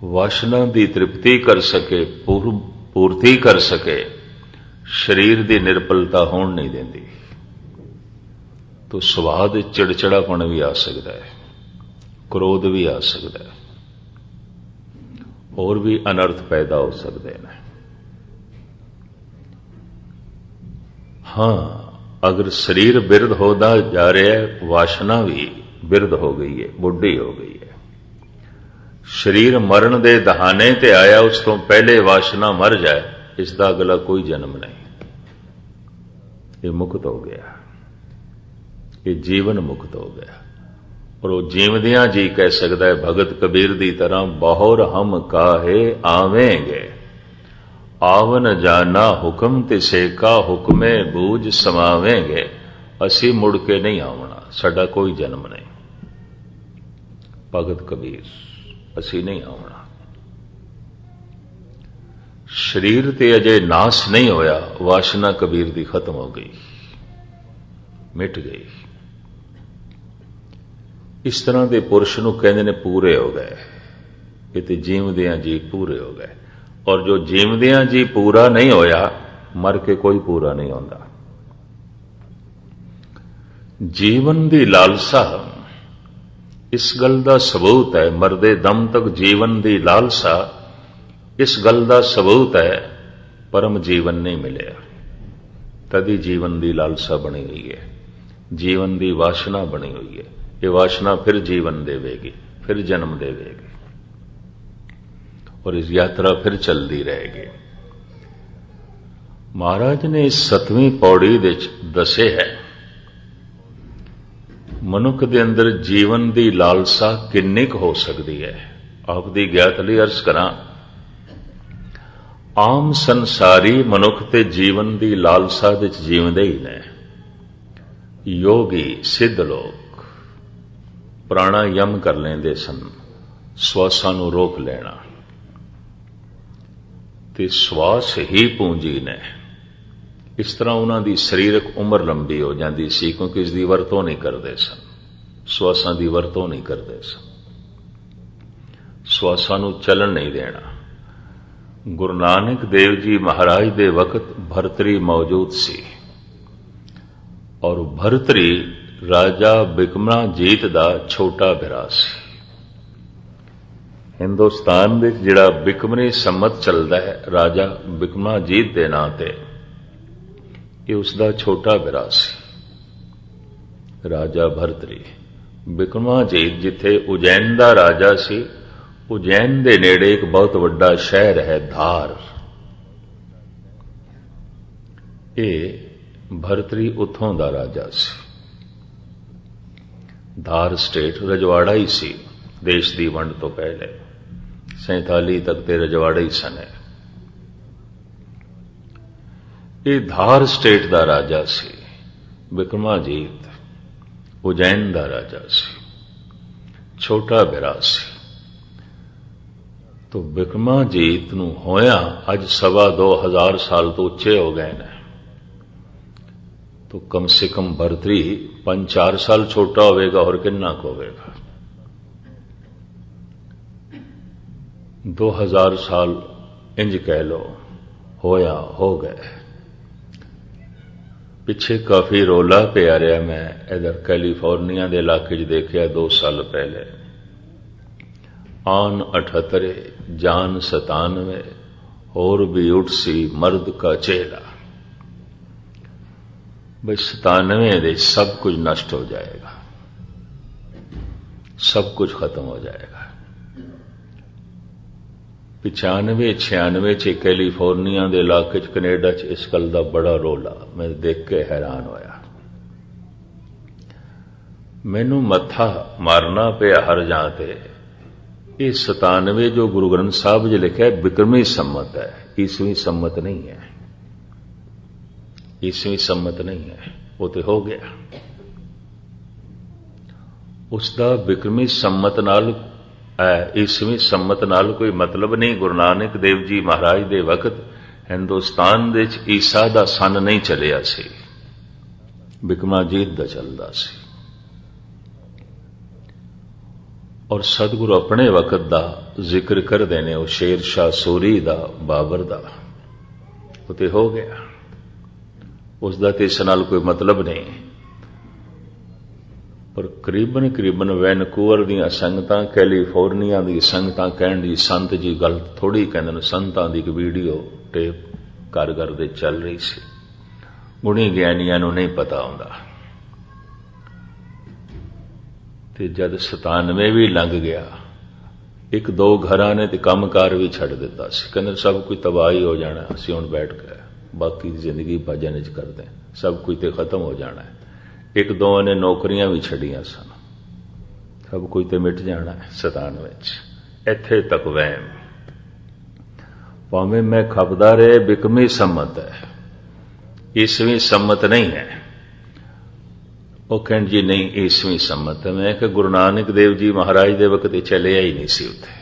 वासना की तृप्ति कर सके, पूर्ति कर सके, शरीर की निर्बलता होण नहीं देंदी। तो सुभाव चिड़चिड़ापन भी आ सकता है, क्रोध भी आ सकता है, और भी अनर्थ पैदा हो सकते हैं। हाँ, अगर शरीर बिरध होता जा रहा है, वासना भी बिरध हो गई है, बुढ़ी हो गई है। शरीर मरण दे दहाने ते आया, उस तो पहले वासना मर जाए, इसका अगला कोई जन्म नहीं। ये मुक्त हो गया, ये जीवन मुक्त हो गया। और वो जीवदियां जी कह सकता है भगत कबीर की तरह, बहुर हम काहे आवेंगे, आवन जाना हुक्म तिसे का, हुक्मे बूझ समावेंगे। असी मुड़ के नहीं आवना, साडा कोई जन्म नहीं। भगत कबीर, असी नहीं आवना। शरीर ते अजे नाश नहीं होया, वासना कबीर दी खत्म हो गई, मिट गई। इस तरह के पुरुष नूं कहंदे ने पूरे हो गए। ये ते जीवदियां जी पूरे हो गए। और जो जीवदियां जी पूरा नहीं होया, मर के कोई पूरा नहीं होता। जीवन की लालसा इस गल का सबूत है, मरदे दम तक जीवन की लालसा इस गल का सबूत है, परम जीवन नहीं मिले। तभी जीवन की लालसा बनी हुई है, जीवन की वासना बनी हुई है। ये वासना फिर जीवन देवेगी, फिर जन्म देवेगी, और इस यात्रा फिर चलती रहेगी। महाराज ने इस 7वीं पौड़ी दसे है, मनुख के अंदर जीवन की लालसा किन्नी हो सकती है। आपकी ज्ञात लई अर्ज करा, आम संसारी मनुख ते जीवन की लालसा विच जीवंदे ही ने। योगी सिद्ध लोग प्राणायाम कर लेंदे सन, श्वासां नूं रोक लेना, ते श्वास ही पूंजी ने। इस तरह उन्हां दी शरीरक उम्र लंबी हो जाती सी, क्योंकि इसकी वरतों नहीं करते सन, श्वासां की वरतों नहीं करते सन, श्वासां नूं चलन नहीं देना। गुरु नानक देव जी महाराज दे वक्त भरतरी मौजूद सी, और भरतरी राजा बिक्रमाजीत दा छोटा भरा सी। हिंदुस्तान में जिहड़ा बिक्रमी संमत चलता है राजा बिक्रमाजीत के नां ते, ये उसका छोटा भरा सी। राजा भरतरी, बिक्रमाजीत जिथे उज्जैन का राजा सी, उज्जैन के नेड़े एक बहुत बड़ा शहर है धार। ये भरतरी उथों का राजा सी। धार स्टेट रजवाड़ा ही सी, देश की वंड तो पहले 47 तक ते रजवाड़े ही सन। ये धार स्टेट का राजा सी। बिक्रमाजीत उज्जैन का राजा सी, छोटा बिरा सी। तो बिक्रमाजीत नूं होया अज 2,25,000 साल तो उच्चे हो गए ने। तो कम से कम भरतरी 5-4 साल छोटा होगा, और कितना होगा। 2000 साल इंज कह लो होया हो गए। पिछे काफी रौला पिया रहा। मैं इधर कैलीफोर्निया के इलाके देखा 2 साल पहले, आन 78 जान 97 और भी उठ सी मर्द का चेहरा। भाई 97 दे सब कुछ नष्ट हो जाएगा, सब कुछ खत्म हो जाएगा। 95-96 च कैलीफोर्निया के इलाके कनेडा च इस गल का बड़ा रौला मैं देख के हैरान होया। मैनू मत्था मारना पिया हर जां ते। ये 97 जो गुरु ग्रंथ साहब जी लिखा है बिक्रमी सम्मत है, ईसवी सम्मत नहीं है। ईसवी सम्मत नहीं है, वो तो हो गया। उसका बिक्रमी सम्मत नाल ईसवी सम्मत नाल कोई मतलब नहीं। गुरु नानक देव जी महाराज दे वक्त हिंदुस्तान दे ईसा दा सन नहीं चलिया सी, बिक्रमाजीत दा चलदा सी। और सतगुरु अपने वक्त का जिक्र करते हैं, वो शेर शाह सूरी का, बाबर का, वो तो हो गया, उसका तो इस नाल कोई मतलब नहीं। पर करीबन करीबन वैनकूवर दी संगतां, कैलीफोर्निया दी संगतां कहण दी संत जी गल थोड़ी कहंदे, संतां दी एक वीडियो टेप घर घर दे चल रही सी, गुणी ज्ञानियां नूं नहीं पता हुंदा। ते जद 97 भी लंघ गया, एक दो घरां ने ते कामकार भी छड़ दिता सी, कहंदे सब कुछ तबाही हो जाना, असीं हुण बैठ गए बाकी जिंदगी भजन च करदे, सब कुछ ते खत्म हो जाना है। एक दो ने नौकरियां भी छड़ियां सन, सब कुछ ते मिट जाना है 97। इत्थे तक वहम, भावें मैं खपदा रहे, बिकमी सम्मत है, ईसवीं सम्मत नहीं है। वो कहण जी नहीं ईसवीं सम्मत है। मैं कि गुरु नानक देव जी महाराज दे वक्त चलिया ही नहीं सी, उत्थे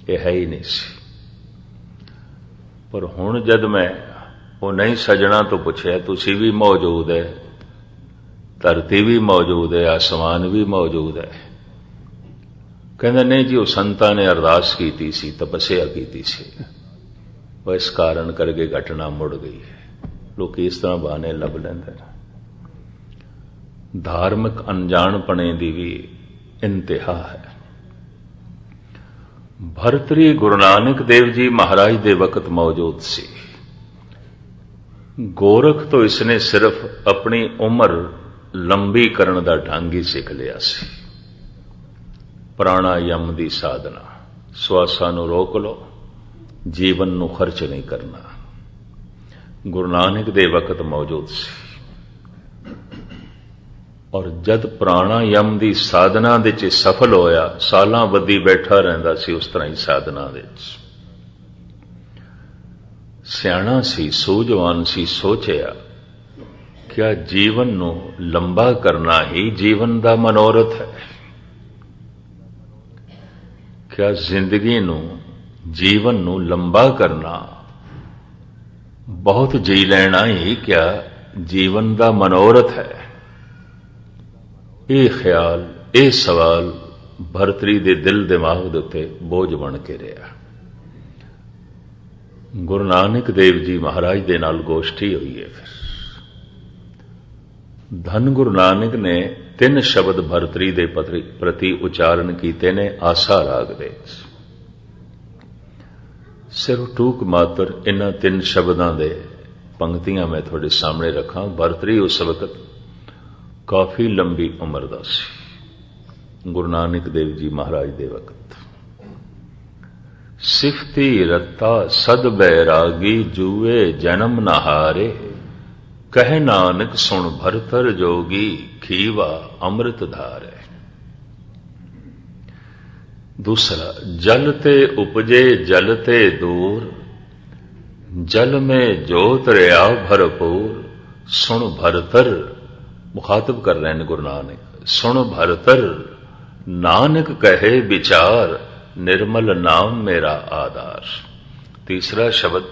ये है ही नहीं सी। पर हुण जद मैं वो नहीं सजना तो पूछया, तुसी भी मौजूद है, धरती भी मौजूद है, आसमान भी मौजूद है। कहंदे नहीं जी, वो संतां ने अरदास की सी, तपस्या की सी, वो इस कारण करके घटना मुड़ गई है। लोग इस तरह बहाने लभ लैंदे ने। धार्मिक अनजाणपणे दी भी इंतहा है। भरतरी गुरु नानक देव जी महाराज दे वक्त मौजूद सी। गोरख तो इसने सिर्फ अपनी उम्र लंबी करने का ढंग ही सीख लिया सी। प्राणायाम की साधना, श्वासां नूं रोक लो, जीवन नूं खर्च नहीं करना, गुरु नानक दे वक्त मौजूद सी। और जद प्राणायाम की साधना दे च सफल होया, सालां बद्धी बैठा रहिंदा सी उस तरह ही साधना दे च। सियाणा सी, सूझवान सी, सोचिया क्या जीवन नूं लंबा करना ही जीवन का मनोरथ है? क्या जिंदगी नूं, जीवन नूं लंबा करना, बहुत जी लेना ही क्या जीवन का मनोरथ है? ये ख्याल, ये सवाल भरतरी दे दिल दिमाग दे उत्ते बोझ बन के रहा। गुरु नानक देव जी महाराज दे नाल गोष्ठी हुई है। फिर धन गुरु नानक ने 3 शब्द भरतरी दे प्रति उच्चारण कीते ने आसा राग दे। सिर्फ टूक मात्र इन्हां 3 शब्दां दे पंक्तियां मैं थोड़े सामने रखा। भरतरी उस वक्त काफी लंबी उम्र दा सी, गुरु नानक देव जी महाराज दे वक्त। सिफती रत्ता सद बैरागी, जुए जन्म नहारे, कह नानक सुन भरतर जोगी, खीवा अमृत धारे। दूसरा, जलते उपजे जलते दूर, जल में जोत रहा भरपूर, सुन भरतर, मुखातब कर रहे हैं गुरु नानक, सुन भरतर नानक कहे विचार, निर्मल नाम मेरा आधार। तीसरा शब्द,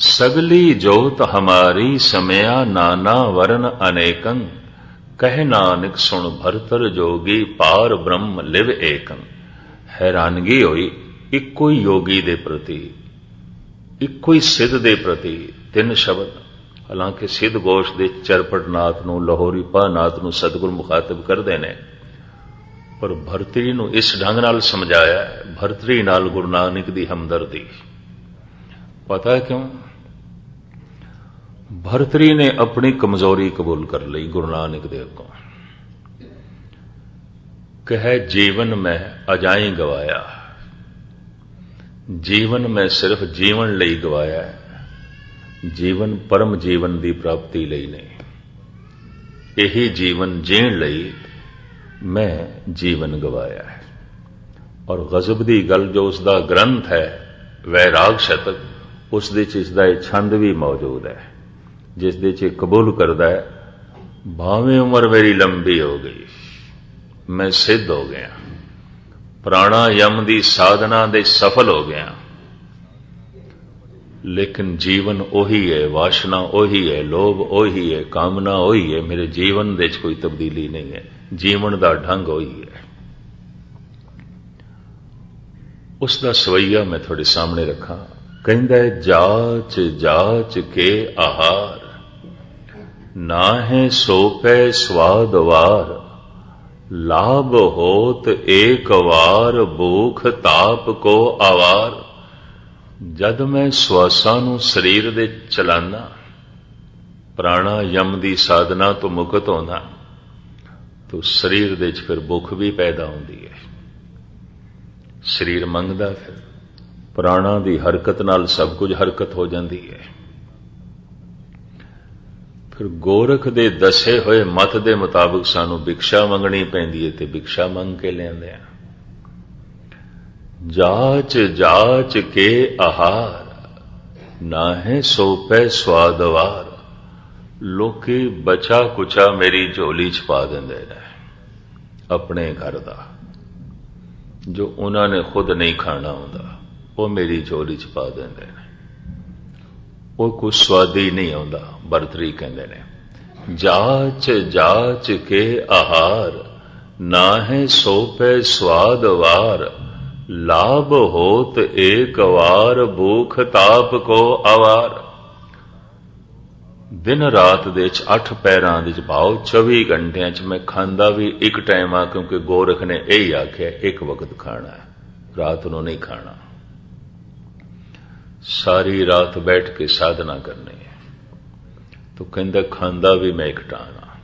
सगली जोत हमारी समया, नाना वर्ण अनेकं, कह नानक सुन भरतर जोगी, पार ब्रह्म लिव एकं। हैरानगी हुई, इको ही योगी दे प्रति, इको ही सिद्ध दे प्रति 3 शब्द। हालांकि सिद्ध गोश दे चरपट नाथ नूं, लाहौरी पा नाथ नूं सतगुरु मुखातब करदे ने, पर भरतरी नूं इस ढंग नाल समझाया। भरतरी नाल गुरु नानक दी हमदर्दी। पता है क्यों? भरतरी ने अपनी कमजोरी कबूल कर ली गुरु नानक देव को। कहे जीवन में अजाई गवाया, जीवन में सिर्फ जीवन लई गवाया है, जीवन परम जीवन की प्राप्ति लई नहीं। यही जीवन जीण लई मैं जीवन गवाया है। और गजब दी गल जो उसका ग्रंथ है वैराग शतक, उस दे च इसदा छंद भी मौजूद है, जिस दे च कबूल करदा है, भावें उम्र मेरी लंबी हो गई, मैं सिद्ध हो गया, प्राणायाम की साधना दे सफल हो गया, लेकिन जीवन ओही है, वासना ओही है, लोभ ओही है, कामना ओही है, मेरे जीवन दे कोई तब्दीली नहीं है, जीवन का ढंग ओही है। उसका सवैया मैं थोड़े सामने रखा। कहंदा जाच जाच के आहार, नाहे सो पै स्वाद वार, लाभ होत एक वार, भूख ताप को आवार। जद मैं श्वासां नूं शरीर दे चलाना, प्राणायाम दी साधना तो मुक्त होना, तो शरीर दे च फिर भुख भी पैदा होती है। शरीर मंगदा, फिर प्राणा दी हरकत नाल सब कुछ हरकत हो जाती है। फिर गोरख दे दसे होए मत दे मुताबिक सानू भिक्षा मंगनी पैंदी है, ते भिक्षा मंग के लिआंदे आ। जाच जाच के आहार, नाहे सो पै स्वादवार। लोकी बचा कुचा मेरी झोली च पा देंदे ने अपने घर दा, जो उन्होंने खुद नहीं खाना होंदा वो मेरी झोली च पा देंदे ने। वो कुछ स्वादी नहीं आउंदा, बरतरी कहंदे ने। जाच जाच के आहार, नाहे सो पै स्वाद वार, लाभ होत एक वार, भूख ताप को आवार। दिन रात दे 8 पैरां दे भाव 24 घंटियां च मैं खांदा भी एक टाइम आ, क्योंकि गोरख ने यही आख्या एक वक्त खाना है, रात नूं नहीं खाना। सारी रात बैठ के साधना करनी है, तो कहंदा खांदा भी मैं एक टाइम आ।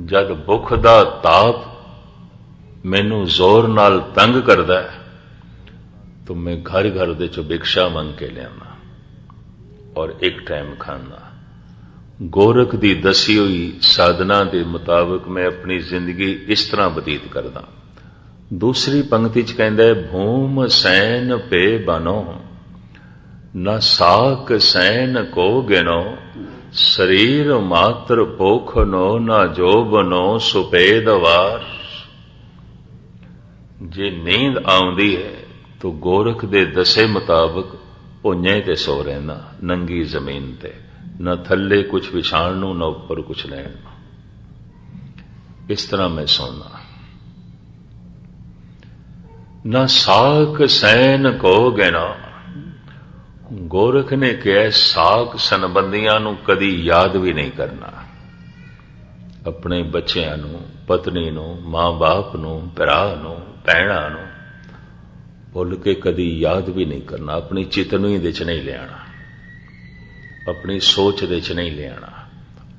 जद भुख दा ताप मैनू जोर नाल तंग करदा है, तो मैं घर घर दे चो भिक्षा मंग के लियाना और एक टाइम खाना। गोरख दी दसी हुई साधना के मुताबिक मैं अपनी जिंदगी इस तरह बतीत करदा। दूसरी पंक्ति च कहंदा है, भूम सैन पे बनो, न साक सैन को गिनो, शरीर मात्र पोखनो, न जोबनो सुपेदवार। जे नींद आउंदी है तो गोरख दे दसे मुताबिक भुंजे ते सो रहना, नंगी जमीन ते, न थले कुछ विछाण नूं, न उपर कुछ लैण। इस तरह मैं सोना। न साक सैन को गिना। गोरख ने कहा साक संबंधियां नूं कदी याद भी नहीं करना, अपने बच्चों नूं, पत्नी नूं, मां बाप नूं, भरा नूं, भैणां नूं भुल के कदी याद भी नहीं करना, अपनी चेतनवी दे च नहीं लियाना, अपनी सोच दे च नहीं लियाना,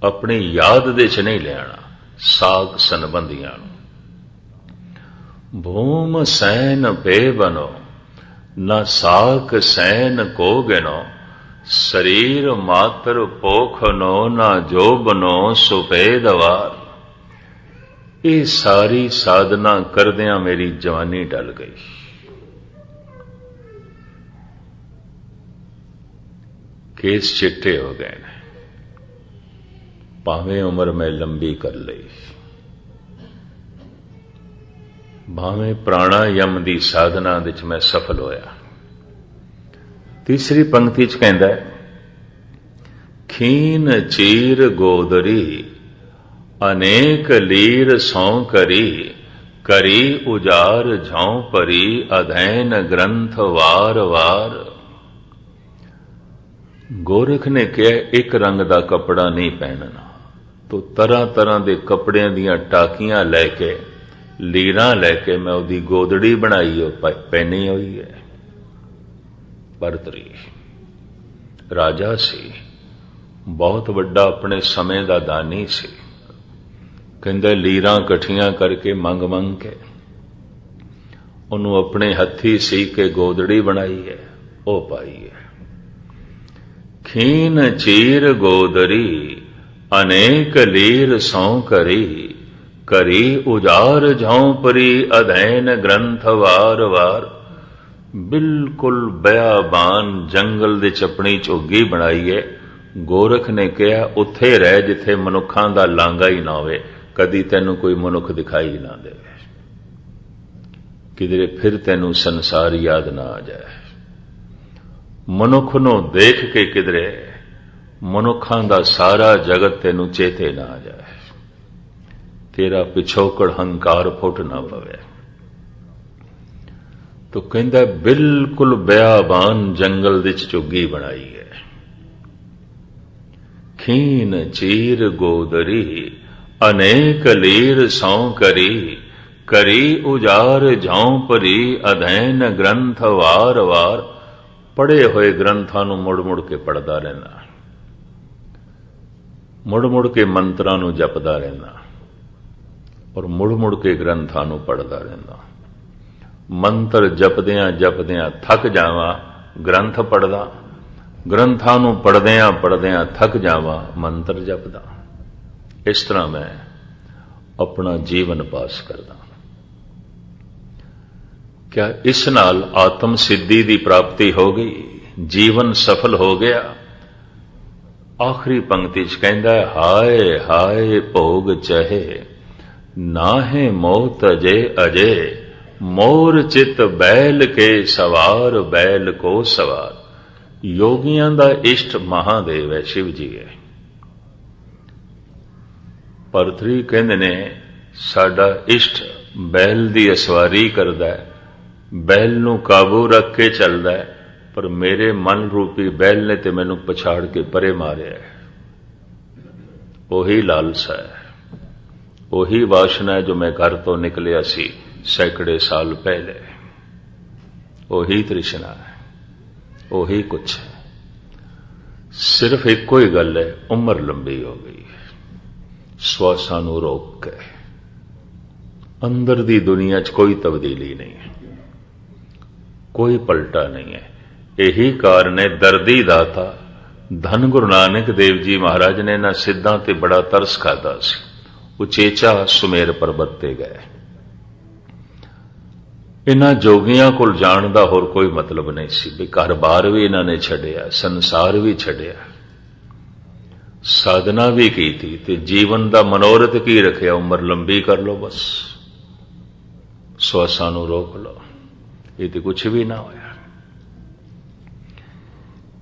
अपनी याद दे च नहीं लियाना साग संबंधियां नूं। भूम सैन पे बनो, न साक सैन को गिनो, शरीर मात्र पोखनो, न जोबनो सुपेदवार। ये सारी साधना करदियां मेरी जवानी टल गई। केस चिट्टे हो गए ने, भावें उम्र मैं लंबी कर लई, भावें प्राणायाम दी साधना विच मैं सफल होया। तीसरी पंक्ति च कहंदा है, खीन चीर गोदरी, अनेक लीर सौ करी, करी उजार झौं परी, अधैन ग्रंथ वार वार। गोरख ने कहा एक रंग का कपड़ा नहीं पहनना, तो तरह तरह के कपड़े दियां टाकियां लैके, लीरां लैके मैं उहदी गोदड़ी बनाई हो, पहनी हुई है। बरतरी राजा सी, बहुत वड्डा अपने समय का दानी सी। कहंदे लीरां कट्ठियां करके मंग मंग के उन्होंने अपने हथी सी के गोदड़ी बनाई है, वो पाई है। खीन चीर गोदरी, अनेक लीर सौ करी, करी उजार झौं परी, अधैन ग्रंथ वार वार। बिल्कुल बयाबान जंगल दे चपनी झोगी बनाई है। गोरख ने कहा उत्थे रह जिथे मनुखां दा लांगा ही ना होवे, कदी तैनू कोई मनुख दिखाई ना दे, किधरे फिर तैनू संसार याद ना आ जाए। मनुख नूं देख के किधरे मनुखां दा सारा जगत तैनू चेते ना आ जाए, तेरा पिछोकड़ हंकार फुट ना पवे। तो कहता बिल्कुल बियाबान जंगल दे चुगी बनाई है। खीन चीर गोदरी अनेक लीर सौ करी, करी उजार झौंपरी अधैन ग्रंथ वार वार। पढ़े हुए ग्रंथां नूं मुड़ मुड़ के पढ़दा रहना, मुड़ मुड़ के मंत्रां नूं जपदा रहना और मुड़ मुड़ के ग्रंथां नूं पढ़दा रहना। मंत्र जपदियां जपदियां थक जावां, ग्रंथ पढ़दा, ग्रंथां नूं पढ़दियां पढ़दियां थक जावां, मंत्र जपदा। इस तरह मैं अपना जीवन पास करदा। क्या इस नाल आत्म सिद्धि दी प्राप्ति हो गई, जीवन सफल हो गया? आखिरी पंक्ति च कहंदा हाय हाय भोग चहे, नाहे मोह तजे अजे, मोर चित बैल के सवार बैल को सवार। योगियां दा इष्ट महादेव है, शिव जी है। भरतरी कहंदे ने साडा इष्ट बैल दी असवारी करदा है, बैल नूं काबू रख के चलदा है, पर मेरे मन रूपी बैल ने ते मैनूं पछाड़ के परे मारिया है। ओही लालसा है, ओही वासना है जो मैं घर तो निकलिया सी सैकड़े साल पहले। ओही तृष्णा है, ओही कुछ है। सिर्फ एको ही गल है, उम्र लंबी हो गई है। श्वासां नूं रोक के अंदर दी दुनिया च कोई तब्दीली नहीं है, कोई पलटा नहीं है। यही कारण है दर्दी दाता धन गुरु नानक देव जी महाराज ने ना सिद्धां ते बड़ा तरस खादा सी। उचेचा सुमेर पर्वत ते गए। इन्हां जोगियां कोल जाण दा होर कोई मतलब नहीं सी भी घर बार भी इन्हां ने छड्डिया, संसार भी छड्डिया, साधना भी की थी ते जीवन दा मनोरथ की रखिया, उम्र लंबी कर लो बस, श्वासां नूं रोक लो। ये तो कुछ भी ना होया।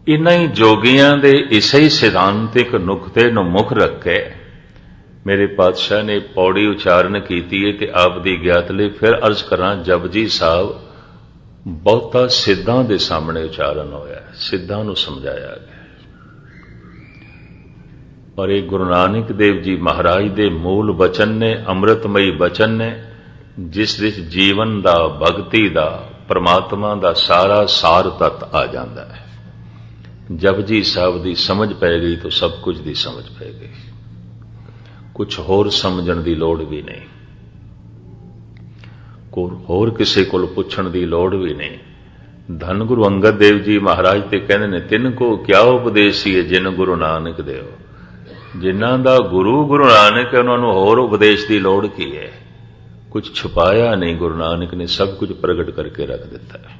इन्हां ही जोगियां दे इसे ही सिद्धांतिक नुकते नूं मुख रख के मेरे पातशाह ने पौड़ी उचारण की है। आप दी ज्ञात लई फिर अर्ज करा, जपजी साहब बहुता सिद्धां दे सामने उचारण होया, सिद्धां नूं समझाया गया। और एक गुरु नानक देव जी महाराज दे मूल बचन ने, अमृतमयी बचन ने, जिस विच जीवन दा, भगती दा, परमात्मा दा सारा सार तत्त आ जाता है। जपजी साहब दी समझ पै गई तो सब कुछ दी समझ पै गई, कुछ होर समझण दी लोड़ भी नहीं, होर किसी कोल पुछण दी लोड़ भी नहीं। धन गुरु अंगद देव जी महाराज ते कहंदे ने, तिन को क्या उपदेसी है जिन गुरु नानक देव। जिन्हां दा गुरु गुरु नानक है उन्हां नूं होर उपदेश दी लोड़ की है। कुछ छुपाया नहीं, गुरु नानक ने सब कुछ प्रगट करके रख दिता है,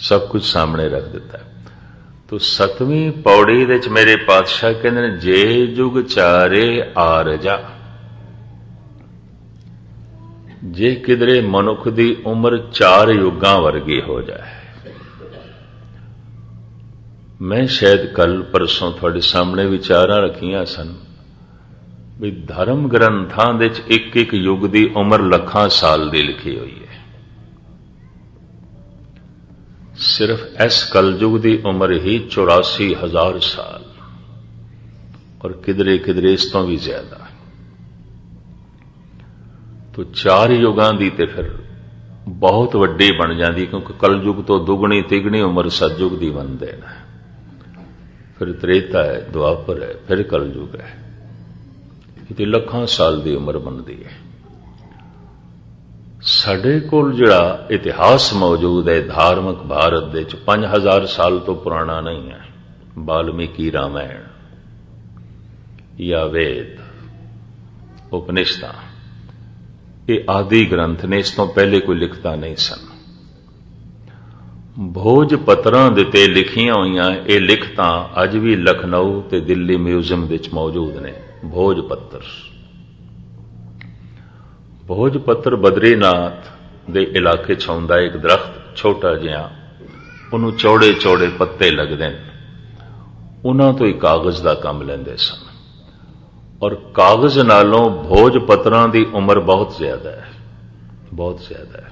सब कुछ सामने रख दिता है। तो 7वीं पौड़ी दे च मेरे पातशाह कहंदे ने, जे जुग चारे आरजा। जे किधरे मनुख दी उम्र 4 युगां वर्गी हो जाए। मैं शायद कल परसों थोड़े सामने विचारां रखियां सन भी धर्म ग्रंथां दे च एक एक युग दी उम्र लखां साल दी लिखी हुई है। सिर्फ इस कलयुग की उम्र ही 84,000 साल, और किधरे किधरे इस तो भी ज्यादा। तो 4 युगां की तो फिर बहुत वड्डी बन जाती, क्योंकि कलयुग तो दुगनी तिगनी उम्र सतयुग की बन देना है। फिर त्रेता है, द्वापर है, फिर कलयुग है। ये लखां साल की उम्र बनती है। साडे कोल जिहड़ा इतिहास मौजूद है धार्मिक भारत दे 5000 साल तो पुराना नहीं है। वाल्मीकि रामायण या वेद, उपनिषदां, ये आदि ग्रंथ ने, इस तो पहले कोई लिखता नहीं सन। भोज पत्रां दे ते लिखियां होईयां ये लिखतां अज भी लखनऊ ते दिल्ली म्यूजियम दे च मौजूद ने। भोज पत्र, भोज पत्र बद्रीनाथ दे इलाके च हुंदा एक दरख्त छोटा जिहा, उन्होंने चौड़े चौड़े पत्ते लगते हैं, उन्हां तो ही कागज का काम लेंदे सन। और कागज नालों भोज पत्रां की उम्र बहुत ज्यादा है, बहुत ज्यादा है।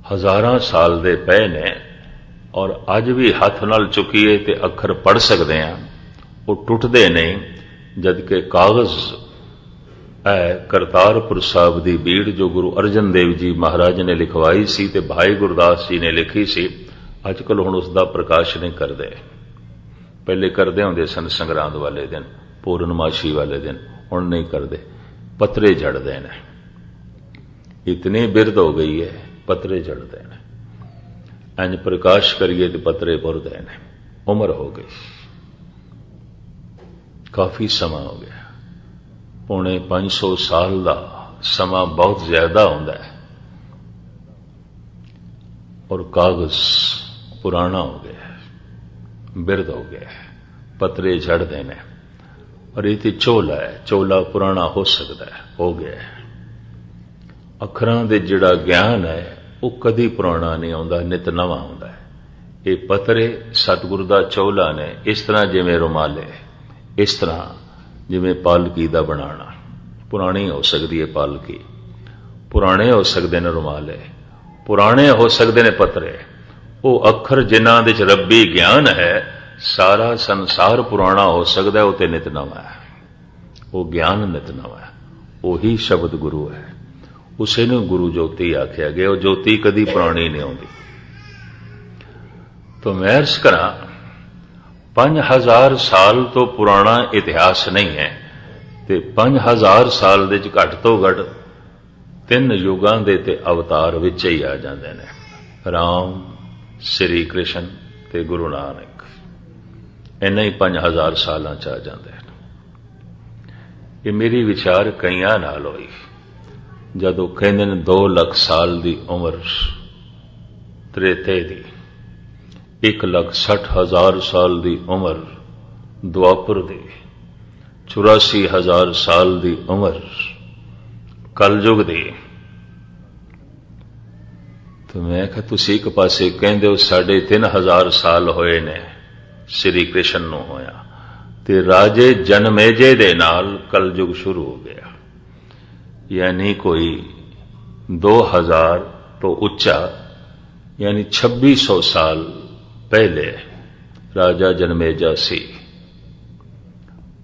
ਹਜ਼ਾਰਾਂ ਸਾਲ ਦੇ ਪਏ ਨੇ ਔਰ ਅੱਜ ਵੀ ਹੱਥ ਨਾਲ ਚੁੱਕੀਏ ਤੇ ਅੱਖਰ ਪੜ੍ਹ ਸਕਦੇ ਹਾਂ, ਉਹ ਟੁੱਟਦੇ ਨਹੀਂ। ਜਦਕਿ ਕਾਗਜ਼ ਹੈ ਕਰਤਾਰਪੁਰ ਸਾਹਿਬ ਦੀ ਬੀੜ ਜੋ ਗੁਰੂ ਅਰਜਨ ਦੇਵ ਜੀ ਮਹਾਰਾਜ ਨੇ ਲਿਖਵਾਈ ਸੀ ਤੇ ਭਾਈ ਗੁਰਦਾਸ ਜੀ ਨੇ ਲਿਖੀ ਸੀ, ਅੱਜ ਕੱਲ੍ਹ ਹੁਣ ਉਸ ਦਾ ਪ੍ਰਕਾਸ਼ ਨਹੀਂ ਕਰਦੇ। ਪਹਿਲੇ ਕਰਦੇ ਹੁੰਦੇ ਸਨ ਸੰਗਰਾਂਦ ਵਾਲੇ ਦਿਨ, ਪੂਰਨਮਾਸ਼ੀ ਵਾਲੇ ਦਿਨ, ਹੁਣ ਨਹੀਂ ਕਰਦੇ, ਪੱਤਰੇ ਝੜਦੇ ਨੇ। ਇਤਨੀ ਬਿਰਧ ਹੋ ਗਈ ਹੈ, ਪੱਤਰੇ ਝੜਦੇ ਨੇ। ਇੰਜ ਪ੍ਰਕਾਸ਼ ਕਰੀਏ ਤੇ ਪੱਤਰੇ ਪੁਰਦੇ ਨੇ। ਉਮਰ ਹੋ ਗਈ, ਕਾਫੀ ਸਮਾਂ ਹੋ ਗਿਆ। ਪੌਣੇ 500 ਸਾਲ ਦਾ ਸਮਾਂ ਬਹੁਤ ਜ਼ਿਆਦਾ ਹੁੰਦਾ ਹੈ ਔਰ ਕਾਗਜ਼ ਪੁਰਾਣਾ ਹੋ ਗਿਆ, ਬਿਰਧ ਹੋ ਗਿਆ, ਪੱਤਰੇ ਝੜਦੇ ਨੇ। ਔਰ ਇਹ ਤੇ ਝੋਲਾ ਹੈ, ਝੋਲਾ ਪੁਰਾਣਾ ਹੋ ਸਕਦਾ ਹੈ, ਹੋ ਗਿਆ। ਅੱਖਰਾਂ ਦੇ ਜਿਹੜਾ ਗਿਆਨ ਹੈ ਉਹ ਕਦੀ ਪੁਰਾਣਾ ਨਹੀਂ ਆਉਂਦਾ, ਨਿਤ ਨਵਾਂ ਆਉਂਦਾ ਹੈ। ਇਹ ਪੱਤਰੇ ਸਤਿਗੁਰ ਦਾ ਝੋਲਾ ਨੇ। ਇਸ ਤਰ੍ਹਾਂ ਜਿਵੇਂ ਰੁਮਾਲੇ, ਇਸ ਤਰ੍ਹਾਂ ਜਿਵੇਂ ਪਾਲਕੀ ਦਾ ਬਣਾਉਣਾ। ਪੁਰਾਣੀ ਹੋ ਸਕਦੀ ਹੈ ਪਾਲਕੀ, ਪੁਰਾਣੇ ਹੋ ਸਕਦੇ ਨੇ ਰੁਮਾਲੇ, ਪੁਰਾਣੇ ਹੋ ਸਕਦੇ ਨੇ ਪੱਤਰੇ। ਉਹ ਅੱਖਰ ਜਿਨ੍ਹਾਂ ਦੇ ਚ ਰੱਬੀ ਗਿਆਨ ਹੈ, ਸਾਰਾ ਸੰਸਾਰ ਪੁਰਾਣਾ ਹੋ ਸਕਦਾ, ਉਹ ਤੇ ਨਿਤ ਨਵਾਂ ਹੈ। ਉਹ ਗਿਆਨ ਨਿਤ ਨਵਾਂ ਹੈ, ਉਹੀ ਸ਼ਬਦ ਗੁਰੂ ਹੈ। ਉਸੇ ਨੂੰ ਗੁਰੂ ਜੋਤੀ ਆਖਿਆ ਗਿਆ। ਉਹ ਜੋਤੀ ਕਦੀ ਪੁਰਾਣੀ ਨਹੀਂ ਆਉਂਦੀ। ਤਾਂ ਮੈਂ ਅਰਜ਼ ਕਰਾਂ, 5000 ਸਾਲ ਤੋਂ ਪੁਰਾਣਾ ਇਤਿਹਾਸ ਨਹੀਂ ਹੈ ਤੇ 5000 ਸਾਲ ਦੇ ਚ ਘੱਟ ਤੋਂ ਘੱਟ 3 ਯੁਗਾਂ ਦੇ ਤੇ ਅਵਤਾਰ ਵਿੱਚ ਹੀ ਆ ਜਾਂਦੇ ਨੇ। ਰਾਮ, ਸ੍ਰੀ ਕ੍ਰਿਸ਼ਨ ਤੇ ਗੁਰੂ ਨਾਨਕ, ਇੰਨਾ ਹੀ 5000 ਸਾਲਾਂ ਚ ਆ ਜਾਂਦੇ ਨੇ। ਇਹ ਮੇਰੀ ਵਿਚਾਰ ਕਈਆਂ ਨਾਲ ਹੋਈ ਜਦੋਂ ਕਹਿੰਦੇ ਨੇ 2 ਲੱਖ ਸਾਲ ਦੀ ਉਮਰ ਤ੍ਰੇਤੇ ਦੀ, 1,60,000 ਸਾਲ ਦੀ ਉਮਰ ਦੁਆਪਰ ਦੀ, 84,000 ਸਾਲ ਦੀ ਉਮਰ ਕਲਯੁਗ ਦੀ। ਤੇ ਮੈਂ ਕਿਹਾ ਤੁਸੀਂ ਇੱਕ ਪਾਸੇ ਕਹਿੰਦੇ ਹੋ 3,500 ਸਾਲ ਹੋਏ ਨੇ ਸ੍ਰੀ ਕ੍ਰਿਸ਼ਨ ਨੂੰ ਹੋਇਆ, ਤੇ ਰਾਜੇ ਜਨਮੇਜੇ ਦੇ ਨਾਲ ਕਲਯੁਗ ਸ਼ੁਰੂ ਹੋ ਗਿਆ। यानी कोई 2000 तो उच्चा यानी 2600 साल पहले राजा जन्मेजा सी।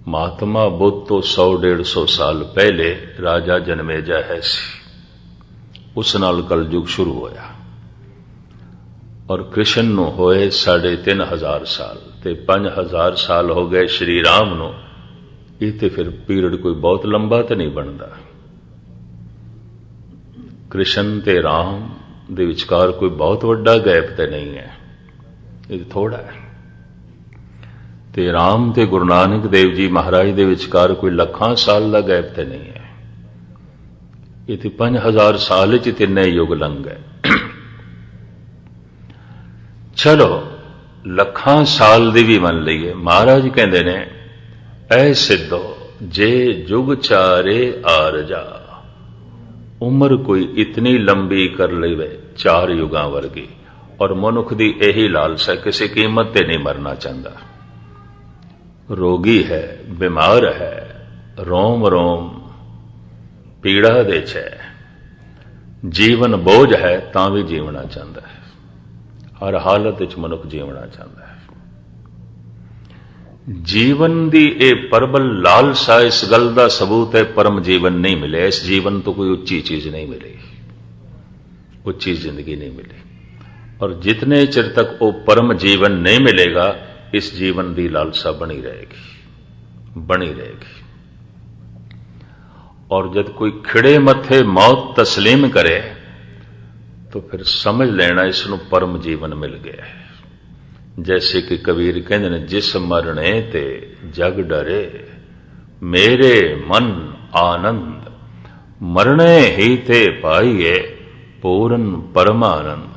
महात्मा बुद्ध तो 100-150 साल पहले राजा जन्मेजा है सी। उस नाल कलयुग शुरू होया और कृष्ण नूं होए 3,500 साल ते 5,000 साल हो गए श्री राम नूं। ये ते फिर पीरियड कोई बहुत लंबा तो नहीं बनता। कृष्ण ते राम दे विचकार कोई बहुत वड्डा गैप तो नहीं है, ये थोड़ा है। ते राम ते गुरु नानक देव जी महाराज दे विचकार कोई लखां साल का गैप तो नहीं है। ये तो 5,000 साल च 3 युग लंघ गए। चलो लखां साल दी भी मन लीए। महाराज कहते ने, ऐ सिद्धो जे जुग चारे आरजा। उम्र कोई इतनी लंबी कर ले 4 युगां वर्गी, और मनुख दी यही लालसा, किसी कीमत ते नहीं मरना चाहता। रोगी है, बीमार है, रोम रोम पीड़ा दे है, जीवन बोझ है, तां भी जीवना चाहता है। हर हालत विच मनुख जीवना चाहता है। जीवन दी ए परबल लालसा, इस गल दा सबूत है परम जीवन नहीं मिले। इस जीवन तो कोई उच्ची चीज नहीं मिली, उच्ची जिंदगी नहीं मिली। और जितने चिर तक वो परम जीवन नहीं मिलेगा, इस जीवन की लालसा बनी रहेगी, बनी रहेगी। और जब कोई खिड़े मथे मौत तस्लीम करे तो फिर समझ लेना इसनों परम जीवन मिल गया है। जैसे कि कबीर कहते हैं, जिस मरने ते जग डरे मेरे मन आनंद, मरने ही ते पाइए पूरन परमानंद।